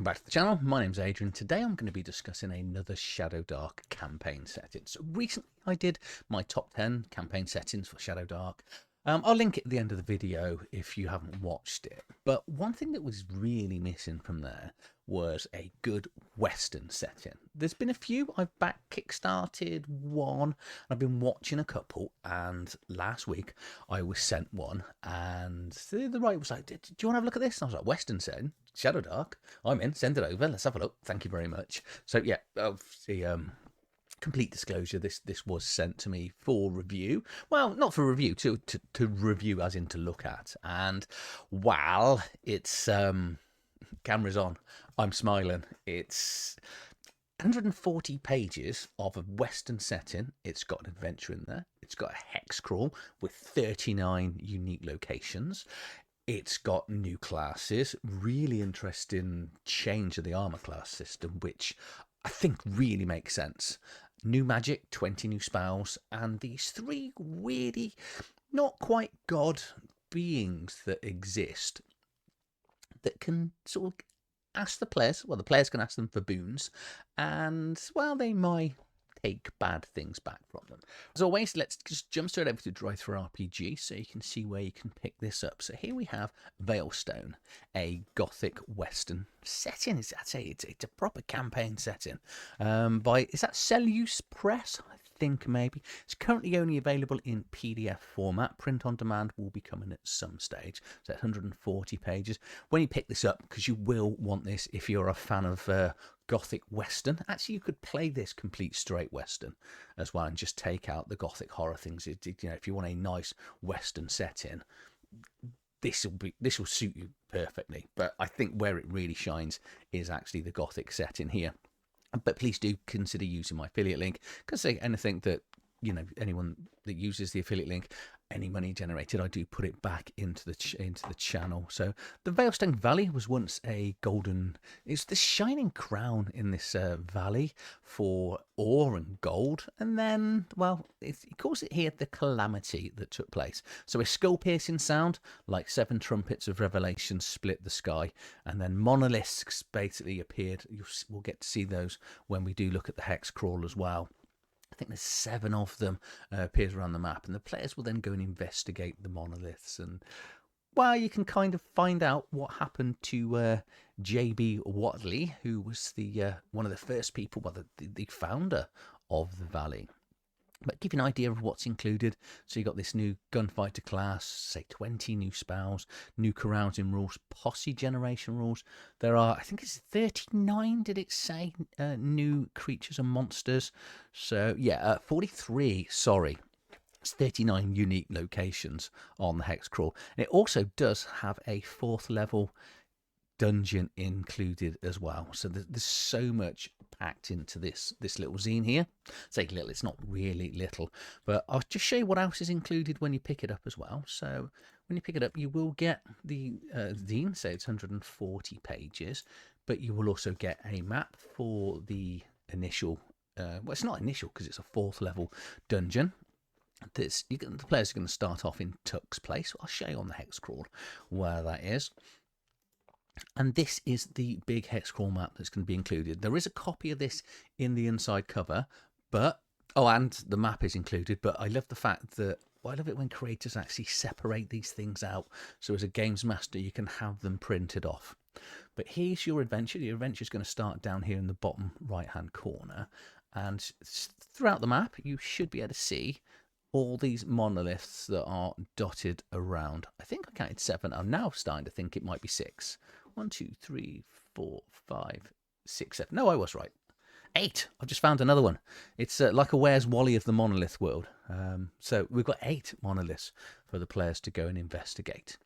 back to the channel. My name's Adrian. Today I'm going to be discussing another Shadowdark campaign setting. So recently I did my top 10 campaign settings for Shadowdark. I'll link it at the end of the video if you haven't watched it. But one thing that was really missing from there was a good Western setting. There's been a few. I've back kickstarted one. I've been watching a couple, and last week I was sent one, and the writer was like, "Do you want to have a look at this?" And I was like, "Western setting, Shadowdark. I'm in. Send it over. Let's have a look. Thank you very much." So yeah, obviously, complete disclosure, this was sent to me for review. Well, not for review, to review as in to look at. And while it's camera's on, I'm smiling. It's 140 pages of a Western setting. It's got an adventure in there. It's got a hex crawl with 39 unique locations. It's got new classes, really interesting change of the armor class system, which I think really makes sense. New magic, 20 new spells, and these three weirdy, not quite god beings that exist that can sort of ask the players, well, the players can ask them for boons, and, well, they might take bad things back from them. As always, let's just jump straight over to Tabletop RPG so you can see where you can pick this up. So here we have Veilstone, a gothic western setting. I'd say it's a proper campaign setting. Is that Celluse Press? I think maybe. It's currently only available in PDF format. Print on demand will be coming at some stage. So 140 pages. When you pick this up, because you will want this if you're a fan of Gothic Western. Actually, you could play this complete straight Western as well and just take out the Gothic horror things. If you want a nice Western setting, this will suit you perfectly. But I think where it really shines is actually the Gothic setting here. But please do consider using my affiliate link, because anything that, anyone that uses the affiliate link, any money generated, I do put it back into the channel. So the Veilstone Valley was once it's the shining crown in this valley for ore and gold. And then, well, it calls it here the Calamity that took place. So a skull-piercing sound, like 7 trumpets of revelation split the sky. And then monoliths basically appeared. We'll get to see those when we do look at the hex crawl as well. I think there's 7 of them appears around the map, and the players will then go and investigate the monoliths. And, well, you can kind of find out what happened to J.B. Watley, who was the one of the first people, well, the founder of the valley. But give you an idea of what's included. So you got this new gunfighter class, say 20 new spells, new carousing rules, posse generation rules. There are, I think it's 39, did it say, new creatures and monsters. So yeah, 43, sorry. It's 39 unique locations on the hex crawl. And it also does have a 4th level dungeon included as well. So there's so much packed into this little zine here. Say little, it's not really little, but I'll just show you what else is included when you pick it up as well. So when you pick it up, you will get the zine, so it's 140 pages, but you will also get a map for the initial, well, it's not initial because it's a 4th level dungeon. The players are going to start off in Tuck's Place. I'll show you on the hex crawl where that is. And this is the big hex crawl map that's going to be included. There is a copy of this in the inside cover, but and the map is included. But I love the fact that, well, I love it when creators actually separate these things out. So as a games master, you can have them printed off. But here's your adventure. Your adventure is going to start down here in the bottom right-hand corner, and throughout the map, you should be able to see all these monoliths that are dotted around. I think I counted 7. I'm now starting to think it might be 6. 1, 2, 3, 4, 5, 6, 7. No, I was right. 8. I've just found another one. It's like a Where's Wally of the monolith world. So we've got 8 monoliths for the players to go and investigate.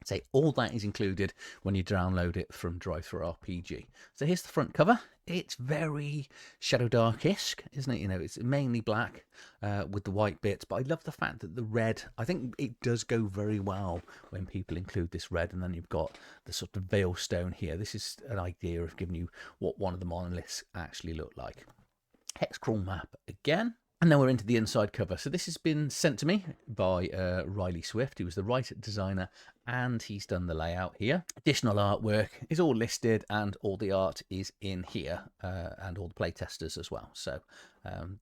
Say all that is included when you download it from Drive-Thru-RPG. So here's the front cover. It's very Shadowdark-esque, isn't it? It's mainly black with the white bits, but I love the fact that the red, I think it does go very well when people include this red, and then you've got the sort of veilstone here. This is an idea of giving you what one of the monoliths actually look like. Hex crawl map again. And then we're into the inside cover. So this has been sent to me by Riley Swift, who was the writer, designer, and he's done the layout here. Additional artwork is all listed, and all the art is in here, and all the playtesters as well. So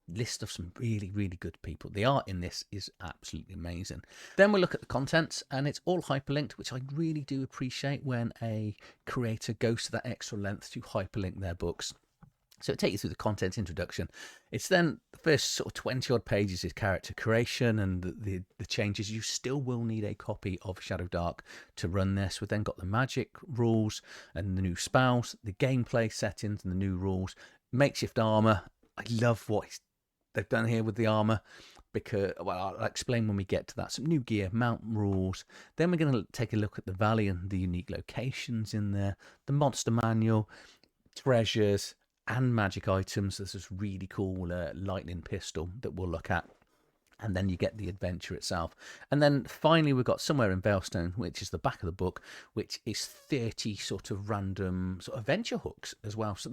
list of some really, really good people. The art in this is absolutely amazing. Then we'll look at the contents, and it's all hyperlinked, which I really do appreciate when a creator goes to that extra length to hyperlink their books. So it takes you through the content introduction. It's then the first sort of 20 odd pages is character creation and the changes. You still will need a copy of Shadowdark to run this. We've then got the magic rules and the new spells, the gameplay settings and the new rules, makeshift armor. I love what they've done here with the armor, because, well, I'll explain when we get to that. Some new gear, mount rules. Then we're going to take a look at the valley and the unique locations in there, the monster manual, treasures, and magic items. There's this really cool lightning pistol that we'll look at. And then you get the adventure itself. And then finally we've got Somewhere in Veilstone, which is the back of the book, which is 30 sort of random sort of adventure hooks as well. So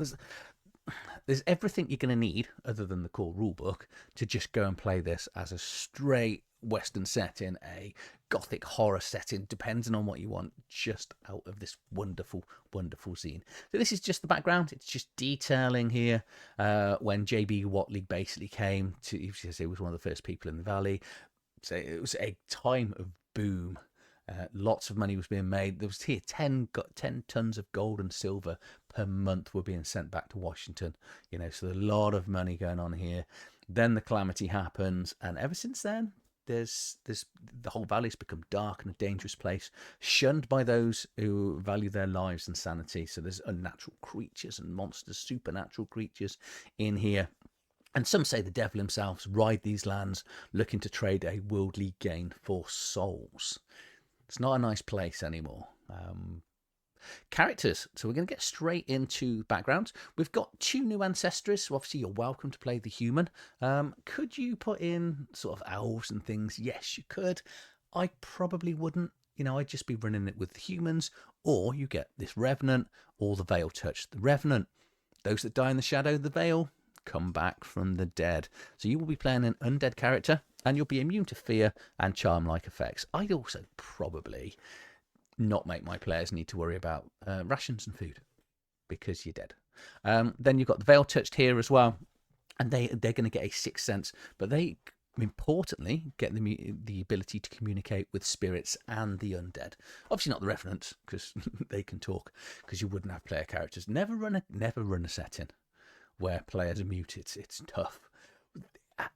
there's everything you're going to need, other than the core rulebook, to just go and play this as a straight Western setting, a gothic horror setting, depending on what you want, just out of this wonderful, wonderful zine. So this is just the background. It's just detailing here when J.B. Watley basically came to, he was one of the first people in the valley. So it was a time of boom. Lots of money was being made. There was here 10 tons of gold and silver per month were being sent back to Washington. You know, so a lot of money going on here. Then the Calamity happens, and ever since then, there's the whole valley's become dark and a dangerous place, shunned by those who value their lives and sanity. So there's unnatural creatures and monsters, supernatural creatures in here. And some say the devil himself ride these lands looking to trade a worldly gain for souls. It's not a nice place anymore. Characters. So we're going to get straight into backgrounds. We've got 2 new ancestors, so obviously you're welcome to play the human. Could you put in sort of elves and things? Yes, you could. I probably wouldn't. You know, I'd just be running it with the humans, or you get this Revenant or the Veil Touch. The Revenant, those that die in the shadow of the Veil, come back from the dead. So you will be playing an undead character, and you'll be immune to fear and charm-like effects. I'd also probably not make my players need to worry about rations and food, because you're dead. Then you've got the Veil Touched here as well, and they're going to get a 6th sense, but they importantly get the ability to communicate with spirits and the undead. Obviously not the Revenants, because they can talk, because you wouldn't have player characters. Never run a setting where players are muted. It's tough.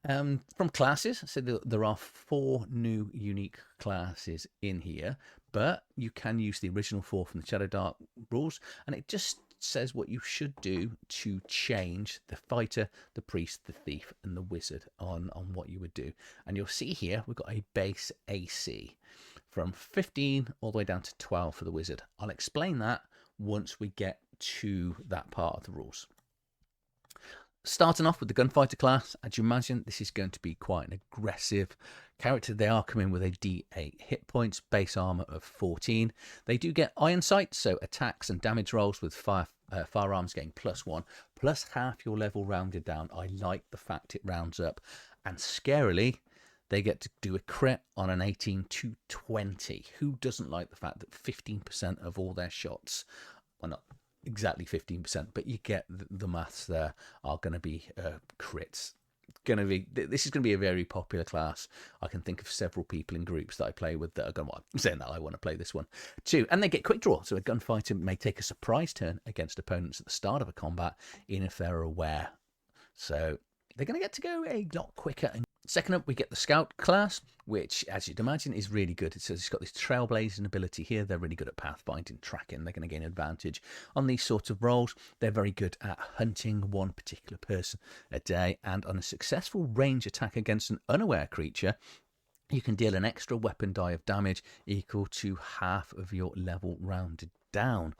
From classes, so there are 4 new unique classes in here, but you can use the original 4 from the Shadowdark rules, and it just says what you should do to change the fighter, the priest, the thief, and the wizard on what you would do. And you'll see here we've got a base AC from 15 all the way down to 12 for the wizard. I'll explain that once we get to that part of the rules. Starting off with the gunfighter class, as you imagine, this is going to be quite an aggressive character. They are coming with a D8 hit points, base armor of 14. They do get iron sight, so attacks and damage rolls with firearms getting +1, plus half your level rounded down. I like the fact it rounds up. And scarily, they get to do a crit on an 18 to 20. Who doesn't like the fact that 15% of all their shots, well, not exactly 15%, but you get the maths there, are going to be crits. This is going to be a very popular class. I can think of several people in groups that I play with that are going, well, I'm saying that I want to play this one too. And they get quick draw, so a gunfighter may take a surprise turn against opponents at the start of a combat, even if they're aware. So they're going to get to go a lot quicker. And second up, we get the Scout class, which, as you'd imagine, is really good. It's got this trailblazing ability here. They're really good at pathfinding, tracking. They're going to gain advantage on these sorts of roles. They're very good at hunting one particular person a day, and on a successful range attack against an unaware creature, you can deal an extra weapon die of damage equal to half of your level rounded down.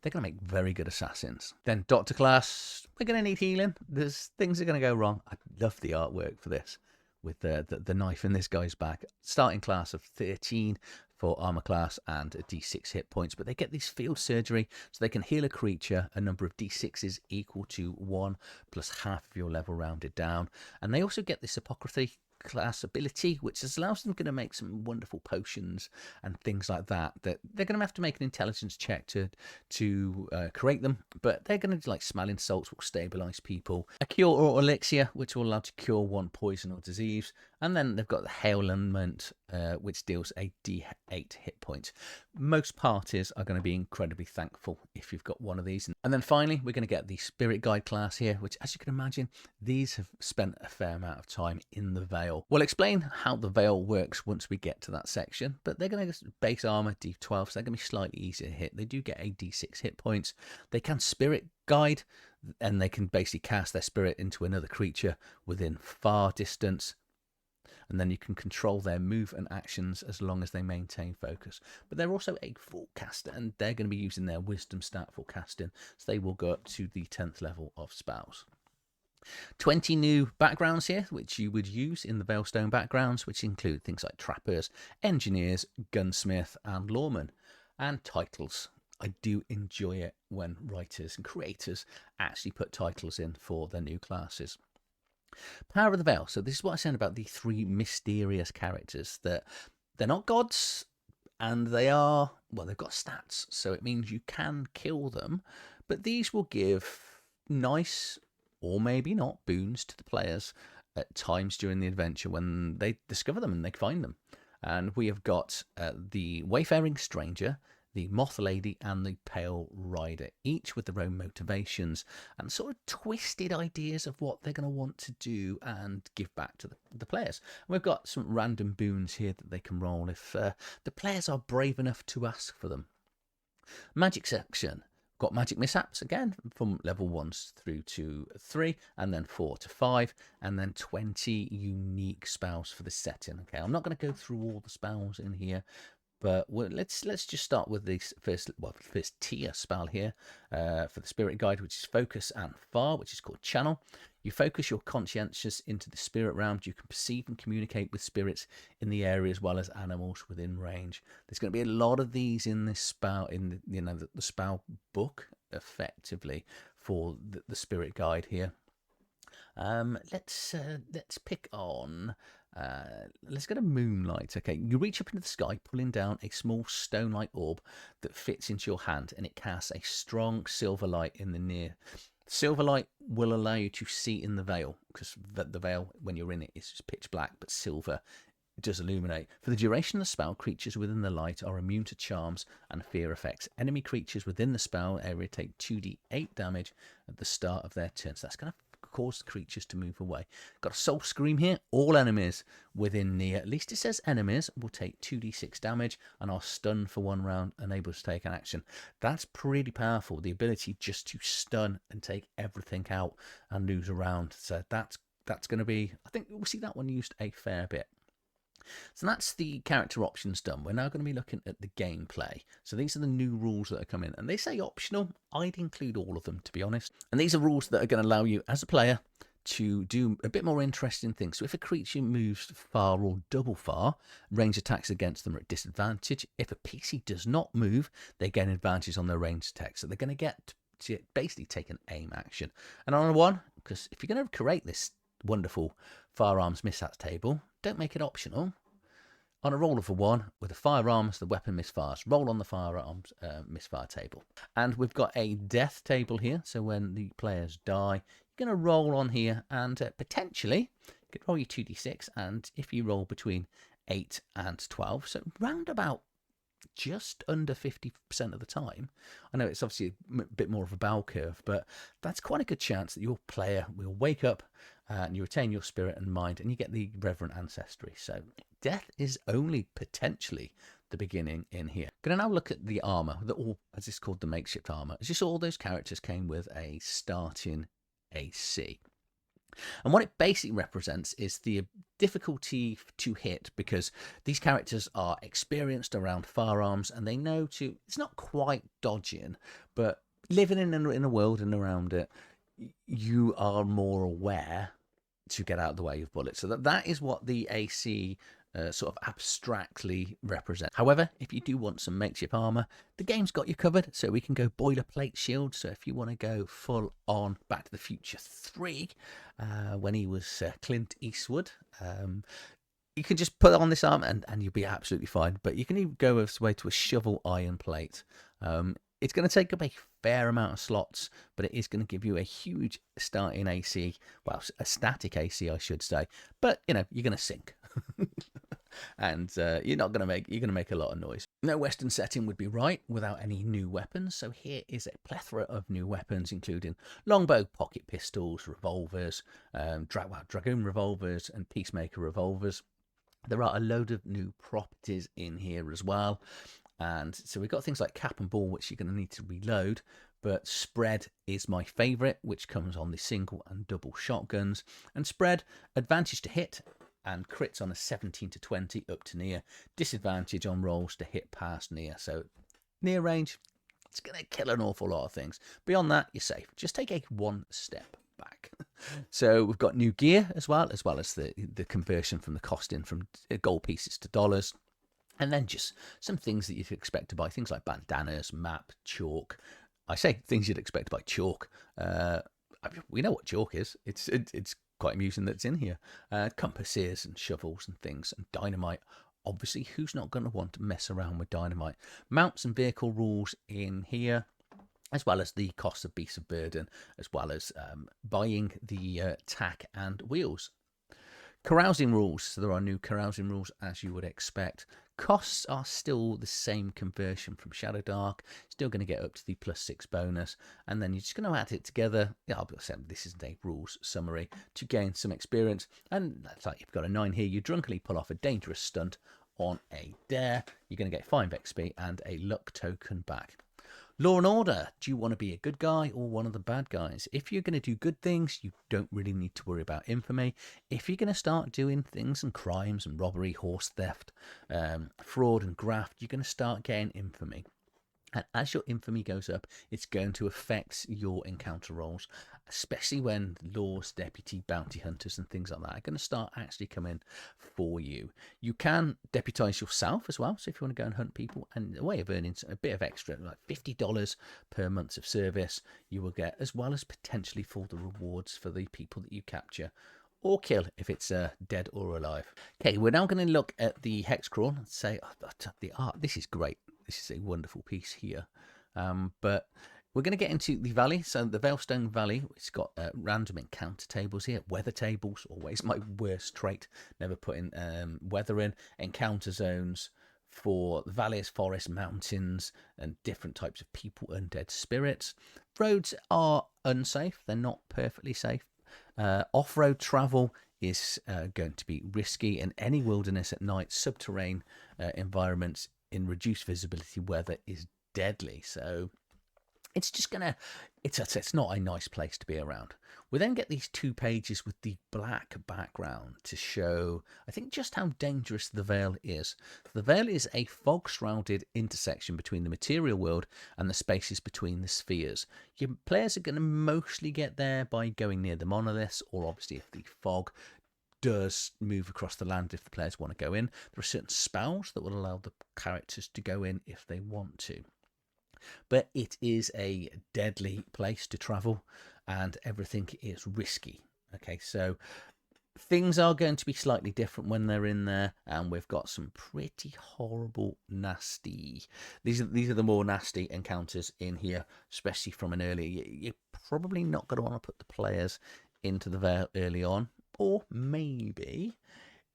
They're going to make very good assassins. Then Doctor class, we're going to need healing. There's things are going to go wrong. I love the artwork for this, with the knife in this guy's back. Starting class of 13, for armor class and a d6 hit points, but they get this field surgery, so they can heal a creature a number of d6s equal to 1 plus half of your level rounded down. And they also get this apocryphy class ability, which allows them to make some wonderful potions and things like that. That they're going to have to make an intelligence check to create them, but they're going to like smelling salts will stabilize people, a cure or elixir which will allow to cure 1 poison or disease, and then they've got the hail element which deals a d8 hit points. Most parties are going to be incredibly thankful if you've got one of these. And then finally we're going to get the spirit guide class here, which, as you can imagine, these have spent a fair amount of time in the Veil. We'll explain how the Veil works once we get to that section, but they're going to base armor d12, so they're going to be slightly easier to hit. They do get a d6 hit points. They can spirit guide, and they can basically cast their spirit into another creature within far distance, and then you can control their move and actions as long as they maintain focus. But they're also a full caster, and they're going to be using their wisdom stat for casting, so they will go up to the 10th level of spells. 20 new backgrounds here, which you would use in the Veilstone backgrounds, which include things like trappers, engineers, gunsmith, and lawmen. And titles. I do enjoy it when writers and creators actually put titles in for their new classes. Power of the Veil. So this is what I said about the 3 mysterious characters, that they're not gods, and they are, well, they've got stats, so it means you can kill them, but these will give nice, or maybe not, boons to the players at times during the adventure when they discover them and they find them. And we have got the Wayfaring Stranger, the Moth Lady, and the Pale Rider, each with their own motivations and sort of twisted ideas of what they're going to want to do and give back to the players. And we've got some random boons here that they can roll if the players are brave enough to ask for them. Magic section. Got magic mishaps again from level 1 through to 3, and then 4 to 5, and then 20 unique spells for the setting. Okay, I'm not going to go through all the spells in here, but let's just start with the first tier spell here for the spirit guide, which is focus and far, which is called channel. You focus your conscientious into the spirit realm. You can perceive and communicate with spirits in the area as well as animals within range. There's going to be a lot of these in this spell, in the spell book, effectively, for the spirit guide here. Let's pick on. Let's go to Moonlight. Okay, you reach up into the sky, pulling down a small stone-like orb that fits into your hand, and it casts a strong silver light in the near. Silver light will allow you to see in the Veil, because the Veil, when you're in it, is just pitch black, but silver does illuminate. For the duration of the spell, creatures within the light are immune to charms and fear effects. Enemy creatures within the spell area take 2d8 damage at the start of their turn. So that's going to cause the creatures to move away. Got a soul scream here. All enemies within near, at least it says enemies, will take 2d6 damage and are stunned for 1 round, unable to take an action. That's pretty powerful, the ability just to stun and take everything out and lose a round. So that's going to be, I think we'll see that one used a fair bit. So that's the character options done. We're now going to be looking at the gameplay. So these are the new rules that are coming, and they say optional. I'd include all of them, to be honest. And these are rules that are going to allow you as a player to do a bit more interesting things. So if a creature moves far or double far, range attacks against them are at disadvantage. If a PC does not move, they gain advantage on their range attacks. So they're going to get to basically take an aim action. And on a 1, because if you're going to create this wonderful firearms mishaps table, don't make it optional. On a roll of a 1, with the firearms, the weapon misfires. Roll on the firearms misfire table. And we've got a death table here, so when the players die, you're going to roll on here, and potentially you could roll your 2d6, and if you roll between 8 and 12, so round about just under 50% of the time. I know it's obviously a bit more of a bell curve, but that's quite a good chance that your player will wake up and you retain your spirit and mind, and you get the reverent ancestry. So death is only potentially the beginning in here. Going to now look at the armor, as it's called, the makeshift armor. As you saw, all those characters came with a starting AC. And what it basically represents is the difficulty to hit, because these characters are experienced around firearms and they know it's not quite dodging, but living in a world and around it, you are more aware to get out of the way of bullets. So that is what the AC sort of abstractly represent. However, if you do want some makeshift armor, the game's got you covered, so we can go boilerplate shield. So if you want to go full on Back to the Future 3, when he was Clint Eastwood, you can just put on this armor and you'll be absolutely fine. But you can even go all the way to a shovel iron plate. It's going to take up a fair amount of slots, but it is going to give you a huge starting AC, well, a static AC, I should say. But you know, you're going to sink, and you're going to make a lot of noise. No Western setting would be right without any new weapons. So here is a plethora of new weapons, including longbow, pocket pistols, revolvers, dragoon revolvers, and peacemaker revolvers. There are a load of new properties in here as well. And so we've got things like cap and ball, which you're going to need to reload. But spread is my favourite, which comes on the single and double shotguns. And spread, advantage to hit and crits on a 17 to 20 up to near. Disadvantage on rolls to hit past near. So near range, it's going to kill an awful lot of things. Beyond that, you're safe. Just take a one step back. So we've got new gear as well as the conversion from the costing from gold pieces to dollars. And then just some things that you'd expect to buy, things like bandanas, map, chalk. I say things you'd expect to buy, chalk. We know what chalk is. It's quite amusing that it's in here. Compasses and shovels and things, and dynamite. Obviously, who's not going to want to mess around with dynamite? Mounts and vehicle rules in here, as well as the cost of beasts of burden, as well as buying the tack and wheels. Carousing rules. So there are new carousing rules, as you would expect. Costs are still the same conversion from Shadowdark. Still going to get up to the +6 bonus. And then you're just going to add it together. Yeah, I'll be saying this isn't a rules summary to gain some experience. And that's like you've got a 9 here. You drunkenly pull off a dangerous stunt on a dare. You're going to get 5 XP and a luck token back. Law and order. Do you want to be a good guy or one of the bad guys? If you're going to do good things, you don't really need to worry about infamy. If you're going to start doing things and crimes and robbery, horse theft, fraud and graft, you're going to start getting infamy. And as your infamy goes up, it's going to affect your encounter rolls, especially when laws, deputy, bounty hunters and things like that are going to start actually coming for you. You can deputize yourself as well. So if you want to go and hunt people, and a way of earning a bit of extra, like $50 per month of service, you will get, as well as potentially for the rewards for the people that you capture or kill if it's dead or alive. Okay, we're now going to look at the hex crawl and say, oh, the art, this is great. This is a wonderful piece here. But we're going to get into the valley. So the Veilstone Valley, it's got random encounter tables here. Weather tables, always my worst trait. Never putting weather in. Encounter zones for the valleys, forests, mountains, and different types of people, undead spirits. Roads are unsafe. They're not perfectly safe. Off-road travel is going to be risky, and any wilderness at night, subterranean environments in reduced visibility weather is deadly. So it's just it's not a nice place to be around. We then get these 2 pages with the black background to show, I think, just how dangerous the Veil is. The Veil is a fog-shrouded intersection between the material world and the spaces between the spheres. Your players are going to mostly get there by going near the monoliths, or obviously if the fog does move across the land if the players want to go in. There are certain spells that will allow the characters to go in if they want to. But it is a deadly place to travel, and everything is risky. Okay, so things are going to be slightly different when they're in there, and we've got some pretty horrible, nasty. These are the more nasty encounters in here, especially from an early. You're probably not going to want to put the players into the Veil early on, or maybe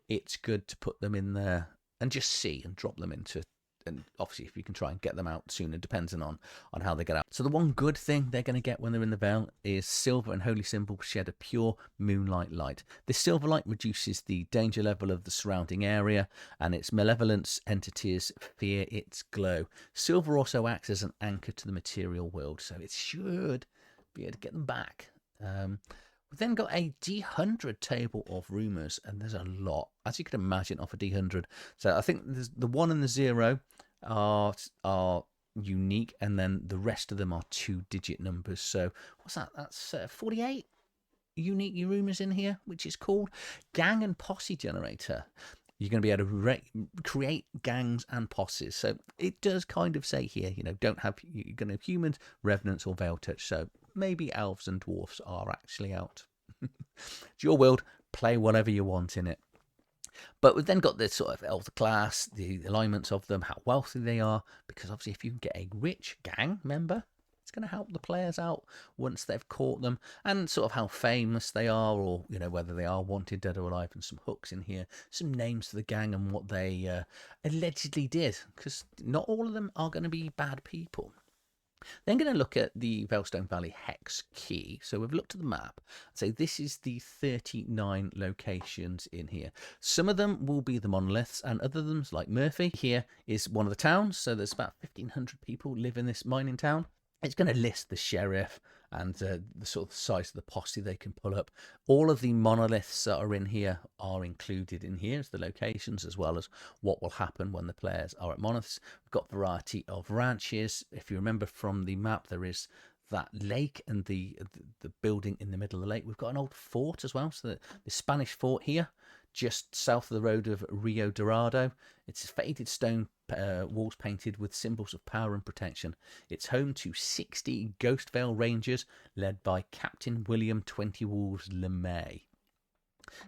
it's good to put them in there and just see and drop them into. And obviously, if you can try and get them out sooner, depending on how they get out. So the one good thing they're going to get when they're in the Veil is silver and holy symbol shed a pure moonlight light. This silver light reduces the danger level of the surrounding area, and its malevolence entities fear its glow. Silver also acts as an anchor to the material world, so it should be able to get them back. We've then got a D100 table of rumours, and there's a lot, as you can imagine, off a D100. So I think there's the 1 and the 0 are unique, and then the rest of them are 2-digit numbers. So what's that? That's 48 unique rumours in here, which is cool. Gang and posse generator. You're going to be able to create gangs and posses. So it does kind of say here, you know, don't have, you're going to have humans, revenants, or veil touch. So maybe elves and dwarfs are actually out. It's your world. Play whatever you want in it. But we've then got this sort of elf class, the alignments of them, how wealthy they are, because obviously if you can get a rich gang member, it's going to help the players out once they've caught them, and sort of how famous they are, or, you know, whether they are wanted, dead or alive, and some hooks in here, some names to the gang and what they allegedly did, because not all of them are going to be bad people. Then going to look at the Veilstone Valley hex key. So we've looked at the map. So this is the 39 locations in here. Some of them will be the monoliths, and other than like Murphy here is one of the towns. So there's about 1,500 people live in this mining town. It's going to list the sheriff and the sort of size of the posse they can pull up. All of the monoliths that are in here are included in here as the locations, as well as what will happen when the players are at monoliths. We've got variety of ranches. If you remember from the map, there is that lake and the building in the middle of the lake. We've got an old fort as well. So the Spanish fort here, just south of the road of Rio Dorado. It's faded stone walls painted with symbols of power and protection. It's home to 60 Ghost Vale Rangers led by Captain William 20 Wolves LeMay.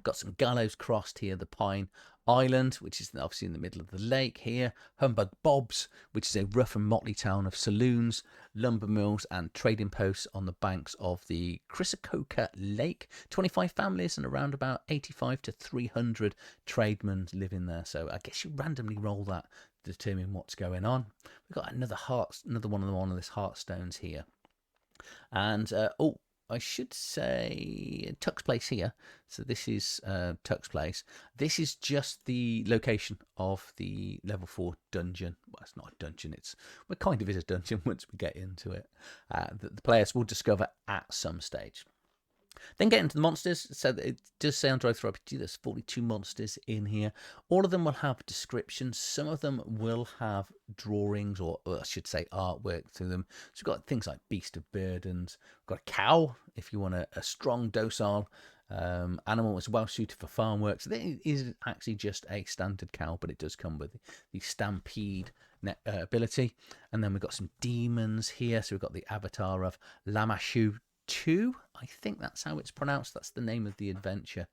Got some gallows crossed here, the Pine Island, which is obviously in the middle of the lake here. Humbug Bob's, which is a rough and motley town of saloons, lumber mills and trading posts on the banks of the Chrysococa Lake. 25 families and around about 85 to 300 tradesmen living there. So I guess you randomly roll that to determine what's going on. We've got another one of this Heartstones here. And I should say Tuck's Place here. So this is Tuck's Place. This is just the location of the level 4 dungeon. Well, it's not a dungeon. It kind of is a dungeon once we get into it. That the players will discover at some stage. Then get into the monsters. So it does say on TTRPG there's 42 monsters in here. All of them will have descriptions. Some of them will have drawings, or I should say artwork to them. So we've got things like Beast of Burdens. We've got a cow, if you want a strong, docile animal that's well suited for farm work. So it is actually just a standard cow, but it does come with the stampede ability. And then we've got some demons here. So we've got the avatar of Lamashu 2, I think that's how it's pronounced. That's the name of the adventure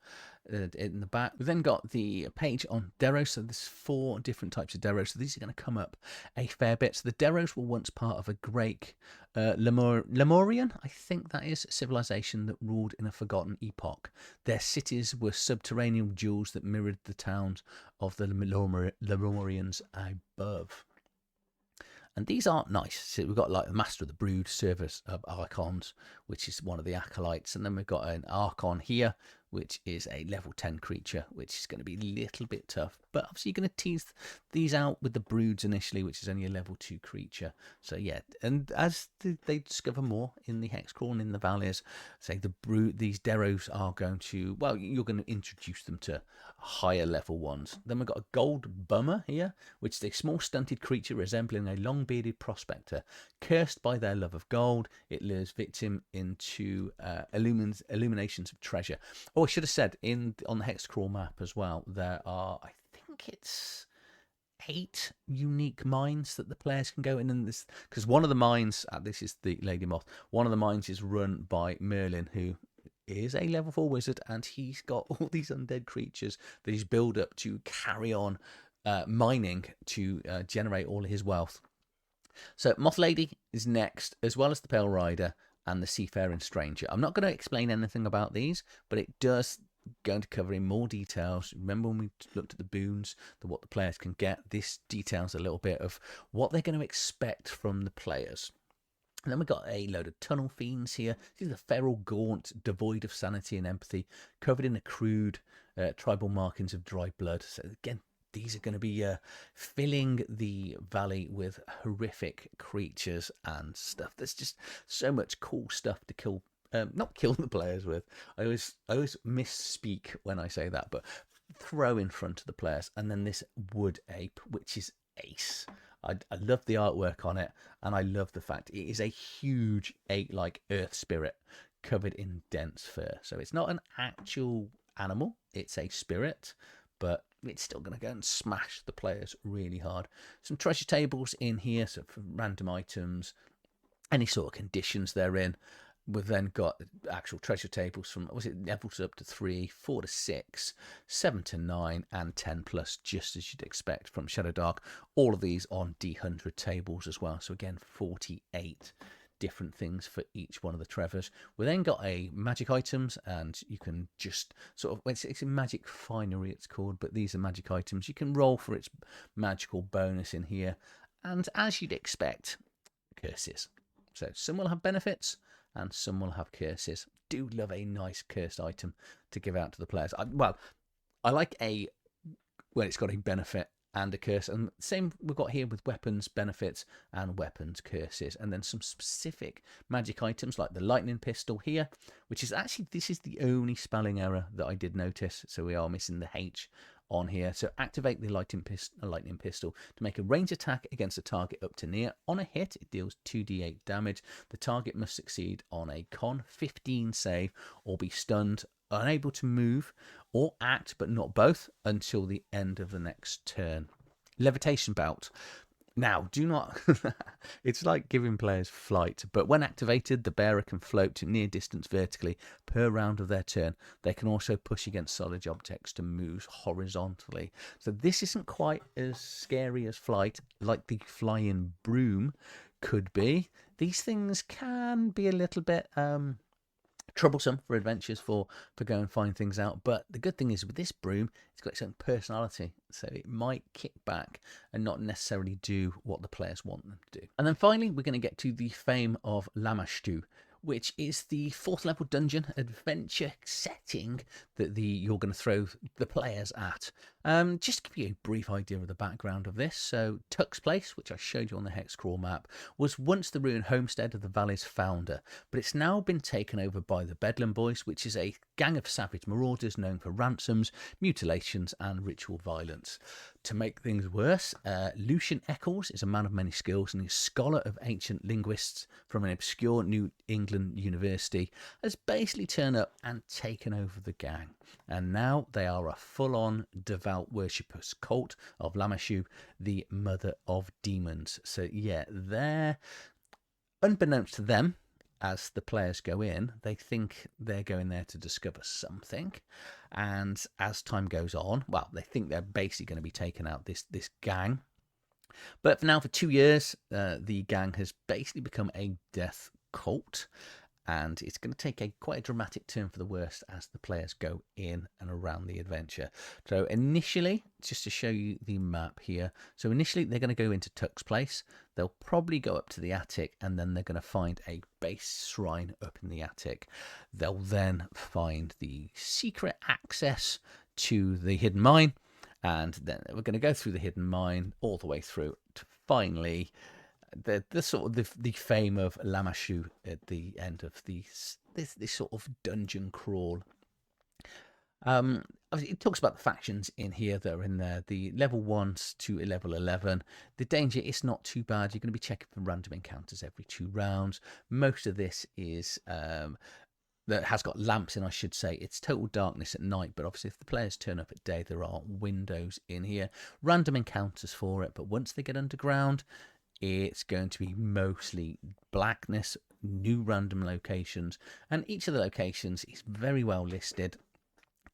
in the back. We've then got the page on Deros. So there's 4 different types of Deros. So these are going to come up a fair bit. So the Deros were once part of a great Lemurian, I think that is, civilization that ruled in a forgotten epoch. Their cities were subterranean jewels that mirrored the towns of the Lemurians above. And these aren't nice. So we've got like the Master of the Brood, Service of Archons, which is one of the acolytes. And then we've got an Archon here, which is a level 10 creature, which is going to be a little bit tough. But obviously you're going to tease these out with the Broods initially, which is only a level 2 creature. So yeah, and as they discover more in the hex crawl and in the valleys, say these Deros are going to, well, you're going to introduce them to higher level ones. Then we've got a Gold Bummer here, which is a small stunted creature resembling a long-bearded prospector. Cursed by their love of gold, it lures victim into illuminations of treasure. Oh, I should have said on the hex crawl map as well, there are, I think it's 8 unique mines that the players can go in, and this, because one of the mines, this is the Lady Moth, one of the mines is run by Merlin, who is a level 4 wizard, and he's got all these undead creatures that he's built up to carry on mining to generate all of his wealth. So Moth Lady is next, as well as the Pale Rider and the Seafaring Stranger. I'm not going to explain anything about these, but it does going to cover in more details. Remember when we looked at the boons, what the players can get? This details a little bit of what they're going to expect from the players. And then we've got a load of tunnel fiends here. These are the feral, gaunt, devoid of sanity and empathy, covered in accrued tribal markings of dry blood. So again, these are going to be filling the valley with horrific creatures and stuff. There's just so much cool stuff to kill. Not kill the players with. I always misspeak when I say that, but throw in front of the players. And then this wood ape, which is ace. I love the artwork on it, and I love the fact it is a huge ape-like earth spirit covered in dense fur. So it's not an actual animal, it's a spirit, but it's still going to go and smash the players really hard. Some treasure tables in here, so for random items, any sort of conditions they're in. We've then got actual treasure tables from, was it levels up to 3, 4 to 6, 7 to 9, and 10 plus, just as you'd expect from Shadowdark. All of these on D100 tables as well. So again, 48 different things for each one of the Trevors. We then got a magic items, and you can just sort of, it's a magic finery it's called, but these are magic items. You can roll for its magical bonus in here, and as you'd expect, curses. So some will have benefits and some will have curses. Do love a nice cursed item to give out to the players. I like when it's got a benefit and a curse, and same we've got here with weapons benefits and weapons curses, and then some specific magic items like the lightning pistol here, which is actually, this is the only spelling error that I did notice, so we are missing the H on here. So activate the lightning pistol to make a range attack against a target up to near. On a hit, it deals 2d8 damage. The target must succeed on a con 15 save or be stunned, unable to move or act, but not both, until the end of the next turn. Levitation bout. Now, do not... it's like giving players flight, but when activated, the bearer can float to near distance vertically per round of their turn. They can also push against solid objects to move horizontally. So this isn't quite as scary as flight, like the flying broom could be. These things can be a little bit... troublesome for adventures for go and find things out, but the good thing is with this broom, it's got its own personality, so it might kick back and not necessarily do what the players want them to do. And then finally, we're going to get to the Fame of Lamashtu, which is the 4th level dungeon adventure setting that you're going to throw the players at. Just to give you a brief idea of the background of this. So Tuck's Place, which I showed you on the hex crawl map, was once the ruined homestead of the valley's founder, but it's now been taken over by the Bedlam Boys, which is a gang of savage marauders known for ransoms, mutilations, and ritual violence. To make things worse, Lucian Eccles is a man of many skills and he's a scholar of ancient linguists from an obscure New England university, has basically turned up and taken over the gang. And now they are a full-on devout worshippers cult of Lamashtu, the mother of demons. So yeah, they're, unbeknownst to them, as the players go in, they think they're going there to discover something. And as time goes on, well, they think they're basically going to be taking out this gang. But for now, for 2 years, the gang has basically become a death cult. And it's going to take quite a dramatic turn for the worst as the players go in and around the adventure. So initially, just to show you the map here. So initially, they're going to go into Tuck's Place. They'll probably go up to the attic, and then they're going to find a base shrine up in the attic. They'll then find the secret access to the hidden mine. And then we're going to go through the hidden mine all the way through to finally... the sort of the fame of Lamashtu at the end of this sort of dungeon crawl. It talks about the factions in here that are in there. The level 1s to level 11. The danger is not too bad. You're going to be checking for random encounters every 2 rounds. Most of this is that has got lamps in, I should say. It's total darkness at night, but obviously if the players turn up at day, there are windows in here. Random encounters for it, but once they get underground, it's going to be mostly blackness, new random locations, and each of the locations is very well listed.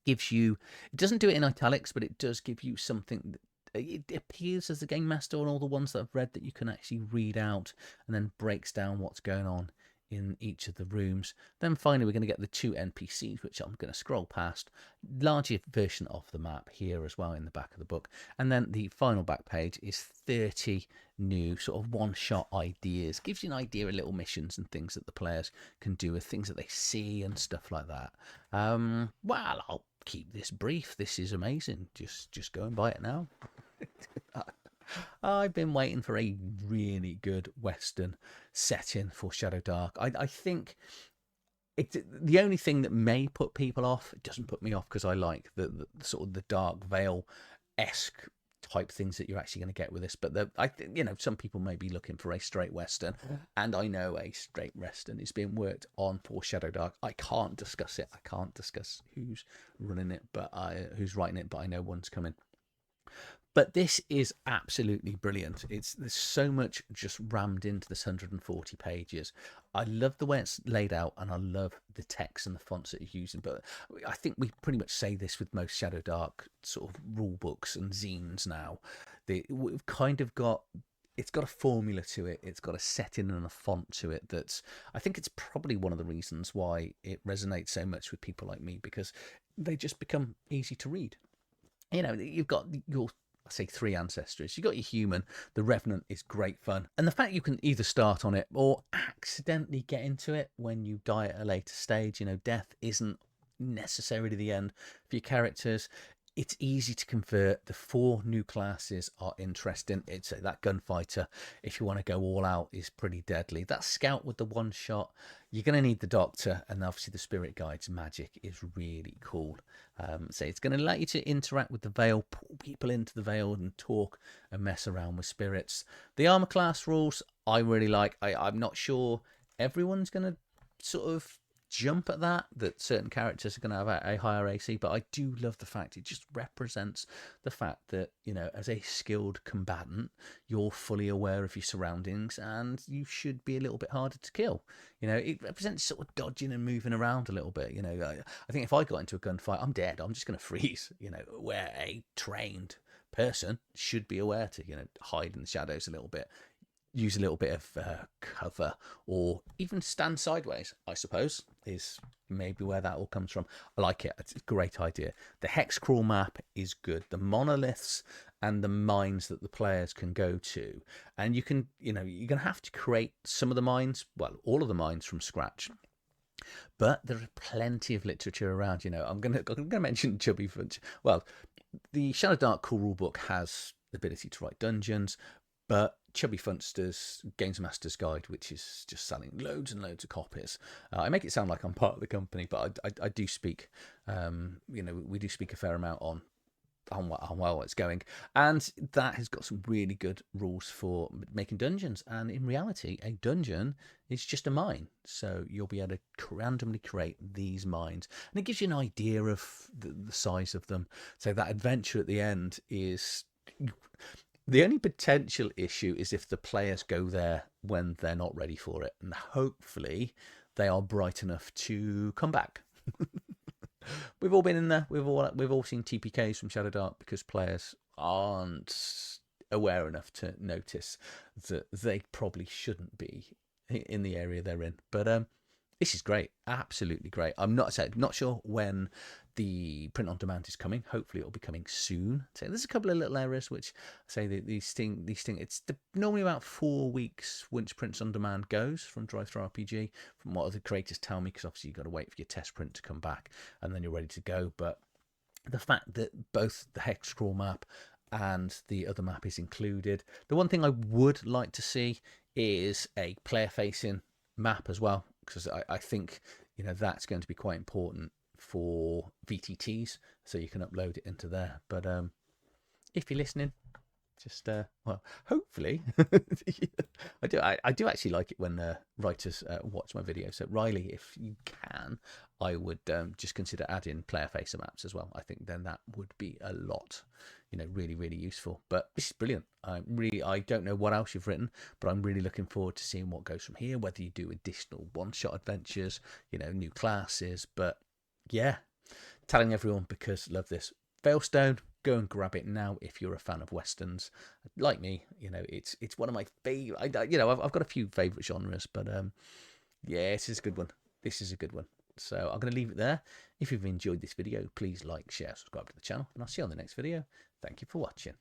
Gives you, it doesn't do it in italics, but it does give you something. It appears as the game master on all the ones that I've read that you can actually read out, and then breaks down what's going on in each of the rooms. Then finally we're going to get the 2 NPCs, which I'm going to scroll past. Larger version of the map here as well in the back of the book. And then the final back page is 30 new sort of one-shot ideas. Gives you an idea of little missions and things that the players can do with things that they see and stuff like that. Well, I'll keep this brief. This is amazing. Just go and buy it now. I've been waiting for a really good Western setting for Shadowdark. I think it's the only thing that may put people off. It doesn't put me off because I like the sort of the Dark Veil-esque type things that you're actually going to get with this. But I think, you know, some people may be looking for a straight Western, and I know a straight Western is being worked on for Shadowdark. I can't discuss it. I can't discuss who's running it, but who's writing it, but I know one's coming. But this is absolutely brilliant. There's so much just rammed into this 140 pages. I love the way it's laid out, and I love the text and the fonts that you're using. But I think we pretty much say this with most Shadowdark sort of rule books and zines now. We've kind of got, it's got a formula to it. It's got a setting and a font to it. I think it's probably one of the reasons why it resonates so much with people like me, because they just become easy to read. You know, you've got your, I say, three ancestors. You got your human. The Revenant is great fun, and the fact you can either start on it or accidentally get into it when you die at a later stage. You know, death isn't necessarily the end for your characters. It's easy to convert. The 4 new classes are interesting. It's that gunfighter, if you want to go all out, is pretty deadly. That scout with the 1 shot, you're going to need the doctor, and obviously the spirit guide's magic is really cool. So it's going to allow you to interact with the Veil, pull people into the Veil and talk and mess around with spirits. The armor class rules I really like. I'm not sure everyone's going to sort of jump at that certain characters are going to have a higher AC, but I do love the fact it just represents the fact that, you know, as a skilled combatant, you're fully aware of your surroundings and you should be a little bit harder to kill. You know, it represents sort of dodging and moving around a little bit. You know, I think if I got into a gunfight, I'm dead. I'm just going to freeze. You know, where a trained person should be aware to, you know, hide in the shadows a little bit, use a little bit of cover, or even stand sideways, I suppose, is maybe where that all comes from. I like it. It's a great idea. The hex crawl map is good. The monoliths and the mines that the players can go to. And you can, you know, you're going to have to create some of the mines, well, all of the mines from scratch. But there are plenty of literature around. You know, I'm going to mention Chubby Funch. Well, the Shadowdark Core Rulebook has the ability to write dungeons, but Chubby Funster's Games Master's Guide, which is just selling loads and loads of copies. I make it sound like I'm part of the company, but I do speak, you know, we do speak a fair amount on how well it's going. And that has got some really good rules for making dungeons. And in reality, a dungeon is just a mine. So you'll be able to randomly create these mines. And it gives you an idea of the size of them. So that adventure at the end is... The only potential issue is if the players go there when they're not ready for it, and hopefully they are bright enough to come back. We've all been in there. We've all seen TPKs from Shadowdark because players aren't aware enough to notice that they probably shouldn't be in the area they're in. But this is great, absolutely great. I'm not sure when the print on demand is coming. Hopefully it'll be coming soon. So there's a couple of little errors which say that these things. It's normally about 4 weeks once prints on demand goes from RPG, from what other creators tell me, because obviously you've got to wait for your test print to come back and then you're ready to go. But the fact that both the hex crawl map and the other map is included. The one thing I would like to see is a player facing map as well, because I think, you know, that's going to be quite important for VTTs, so you can upload it into there. But if you're listening, just well, hopefully I do actually like it when writers watch my videos. So Riley, if you can, I would just consider adding player facer maps as well. I think then that would be a lot, you know, really useful. But this is brilliant. I don't know what else you've written, but I'm really looking forward to seeing what goes from here, whether you do additional one-shot adventures, you know, new classes. But yeah, telling everyone, because love this. Veilstone, go and grab it now if you're a fan of westerns like me. You know, it's one of my favorite. You know, I've got a few favorite genres, but yeah, this is a good one. This is a good one. So I'm going to leave it there. If you've enjoyed this video, please like, share, subscribe to the channel, and I'll see you on the next video. Thank you for watching.